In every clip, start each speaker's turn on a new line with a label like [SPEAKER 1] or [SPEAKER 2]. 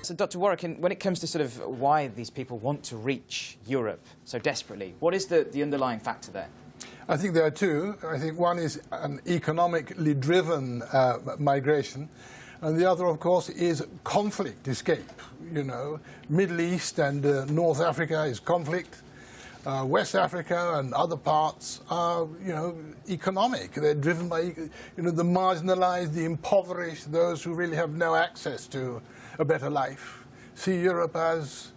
[SPEAKER 1] So, Dr. Warwick, when it comes to sort of why these people want to reach Europe so desperately, what is the underlying factor there?
[SPEAKER 2] I think there are two. I think one is an economically driven migration, and the other, of course, is conflict escape. You know, Middle East and North Africa is conflict. West Africa and other parts are, you know, economic. They're driven by, you know, the marginalized, the impoverished, those who really have no access to a better life. See Europe as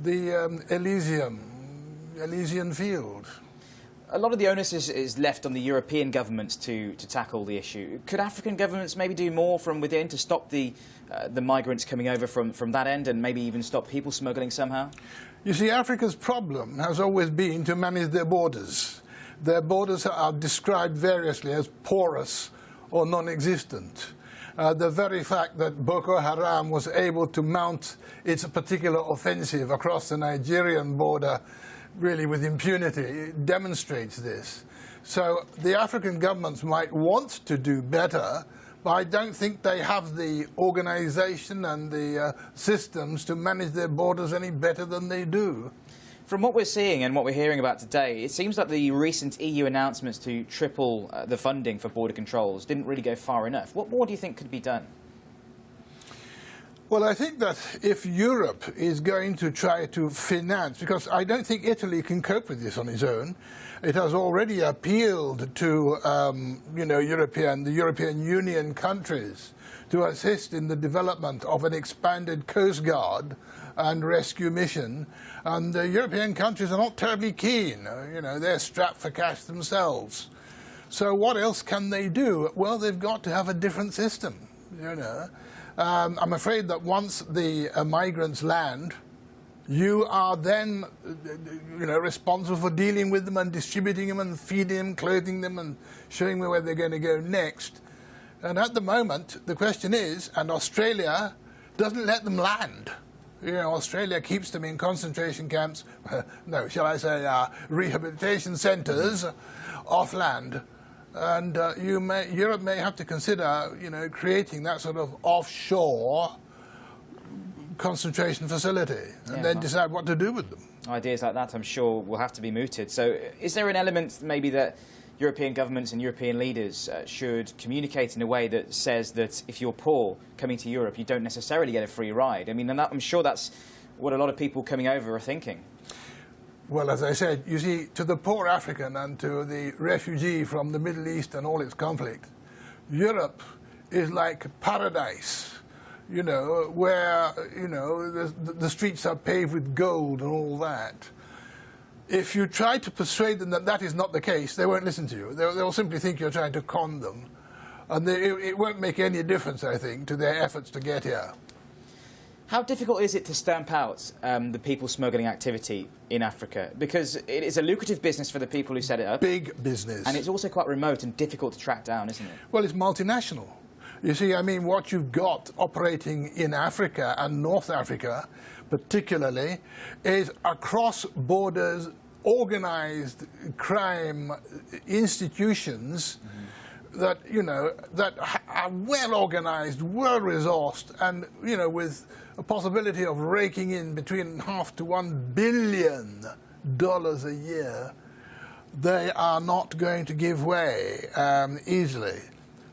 [SPEAKER 2] the Elysian field.
[SPEAKER 1] A lot of the onus is left on the European governments to tackle the issue. Could African governments maybe do more from within to stop the migrants coming over from that end and maybe even stop people smuggling somehow?
[SPEAKER 2] You see, Africa's problem has always been to manage their borders. Their borders are described variously as porous or non-existent. The very fact that Boko Haram was able to mount its particular offensive across the Nigerian border really with impunity demonstrates this. So the African governments might want to do better, but I don't think they have the organization and the systems to manage their borders any better than they do.
[SPEAKER 1] From what we're seeing and what we're hearing about today, it seems like the recent EU announcements to triple the funding for border controls didn't really go far enough. What more do you think could be done?
[SPEAKER 2] Well, I think that if Europe is going to try to finance, because I don't think Italy can cope with this on its own, it has already appealed to the European Union countries to assist in the development of an expanded Coast Guard and rescue mission, and the European countries are not terribly keen. You know, they're strapped for cash themselves. So what else can they do? Well, they've got to have a different system, you know. I'm afraid that once the migrants land, you are then, you know, responsible for dealing with them and distributing them and feeding them, clothing them and showing them where they're going to go next. And at the moment, the question is, and Australia doesn't let them land. You know, Australia keeps them in concentration camps, no, shall I say rehabilitation centres off land. And Europe may have to consider, you know, creating that sort of offshore concentration facility and then decide what to do with them.
[SPEAKER 1] Ideas like that, I'm sure, will have to be mooted. So is there an element maybe that European governments and European leaders should communicate in a way that says that if you're poor coming to Europe, you don't necessarily get a free ride? I mean, and I'm sure that's what a lot of people coming over are thinking.
[SPEAKER 2] Well, as I said, you see, to the poor African and to the refugee from the Middle East and all its conflict, Europe is like paradise, you know, where, you know, the streets are paved with gold and all that. If you try to persuade them that that is not the case, they won't listen to you. They'll simply think you're trying to con them. And it won't make any difference, I think, to their efforts to get here.
[SPEAKER 1] How difficult is it to stamp out the people smuggling activity in Africa? Because it is a lucrative business for the people who set it up.
[SPEAKER 2] Big business.
[SPEAKER 1] And it's also quite remote and difficult to track down, isn't it?
[SPEAKER 2] Well, it's multinational. You see, I mean, what you've got operating in Africa and North Africa, particularly, is across borders organized crime institutions that, you know, that are well organized, well resourced, and, you know, with a possibility of raking in between $0.5 to $1 billion a year, they are not going to give way easily.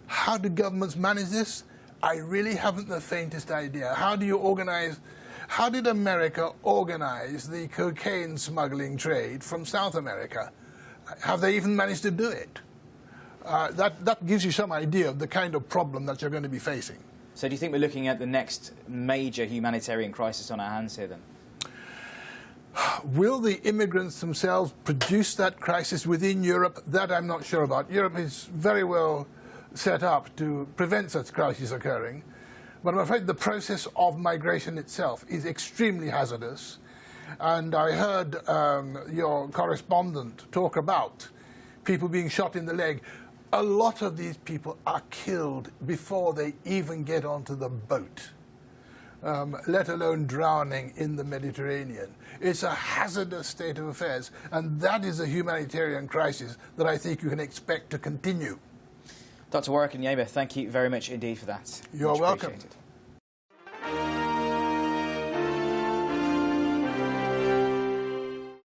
[SPEAKER 2] How do governments manage this? I really haven't the faintest idea. How do you organize? How did America organize the cocaine smuggling trade from South America? Have they even managed to do it? That gives you some idea of the kind of problem that you're going to be facing.
[SPEAKER 1] So do you think we're looking at the next major humanitarian crisis on our hands here then?
[SPEAKER 2] Will the immigrants themselves produce that crisis within Europe? That I'm not sure about. Europe is very well set up to prevent such crises occurring. But I'm afraid the process of migration itself is extremely hazardous. And I heard your correspondent talk about people being shot in the leg. A lot of these people are killed before they even get onto the boat, let alone drowning in the Mediterranean. It's a hazardous state of affairs, and that is a humanitarian crisis that I think you can expect to continue.
[SPEAKER 1] Dr. Warwick Onyeama, thank you very much indeed for that.
[SPEAKER 2] You're welcome.